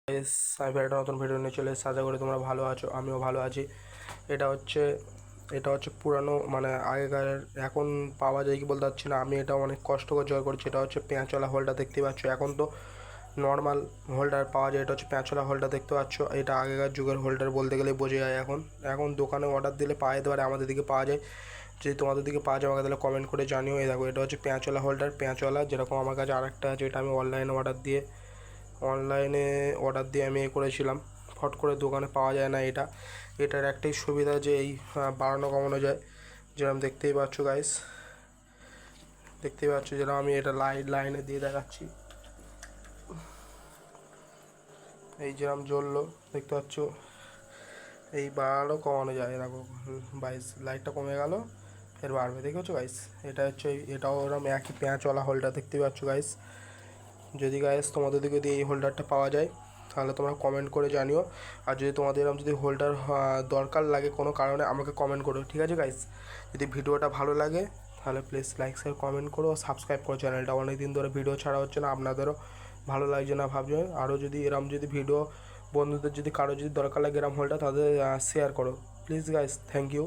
আমি একটা নতুন ভিডিও নিয়ে চলে এসেছি। আশা করি তোমরা ভালো আছো, আমিও ভালো আছি। এটা হচ্ছে এটা হচ্ছে পুরানো, মানে আগেকার, এখন পাওয়া যায় কি বলতে পারছি না। আমি এটা অনেক কষ্ট করে জোগাড় করেছি। এটা হচ্ছে পেঁচওয়ালা হোল্ডার, দেখতে পাচ্ছ। এখন তো নর্মাল হোল্ডার পাওয়া যায়, এটা হচ্ছে পেঁচওয়ালা হোল্ডার, দেখতে পাচ্ছ। এটা আগেকার যুগের হোল্ডার বলতে গেলে বোঝা যায়। এখন দোকানে অর্ডার দিলে পাওয়া যেতে পারে, আমাদের দিকে পাওয়া যায়। যদি তোমাদের দিকে পাওয়া যায় আমাকে তাহলে কমেন্ট করে জানিও। এই দেখো, এটা হচ্ছে পেঁচওয়ালা হোল্ডার, পেঁচওয়ালা। যেরকম আমার কাছে আরেকটা আছে, এটা আমি অনলাইনে অর্ডার দিয়ে আমি করেছিলাম। ফট করে দোকানে পাওয়া যায় না। এটার একটাই সুবিধা যে এই বাড়ানো কমানো যায়। যেরকম দেখতেই পাচ্ছ গাইস, যেরকম আমি এটা লাইনে দিয়ে দেখাচ্ছি। এই যেরকম জ্বললো, দেখতে পাচ্ছ। এই বাড়ানো কমানো যায়, দেখো। বাইস লাইটটা কমে গেল, ফের বাড়বে, দেখেছো গাইস। এটা হচ্ছে এটাও ওরকম একই পেঁচওয়ালা হোল্ডার, দেখতে পাচ্ছ গাইস। যদি গাইস তোমাদের দিকে যদি এই হোল্ডারটা পাওয়া যায় তাহলে তোমরা কমেন্ট করে জানিও। আর যদি তোমাদের এরকম যদি হোল্ডার দরকার লাগে কোনো কারণে, আমাকে কমেন্ট করো, ঠিক আছে গাইস। যদি ভিডিওটা ভালো লাগে তাহলে প্লিজ লাইক শেয়ার কমেন্ট করো, সাবস্ক্রাইব করো চ্যানেলটা। অনেক দিন ধরে ভিডিও ছাড়া হচ্ছে না, আপনাদেরও ভালো লাগছে না ভাবছো। আরও যদি এরম যদি ভিডিও বন্ধুদের যদি কারো যদি দরকার লাগে এরম হোল্ডার, তাদের শেয়ার করো প্লিজ গাইস। Thank you.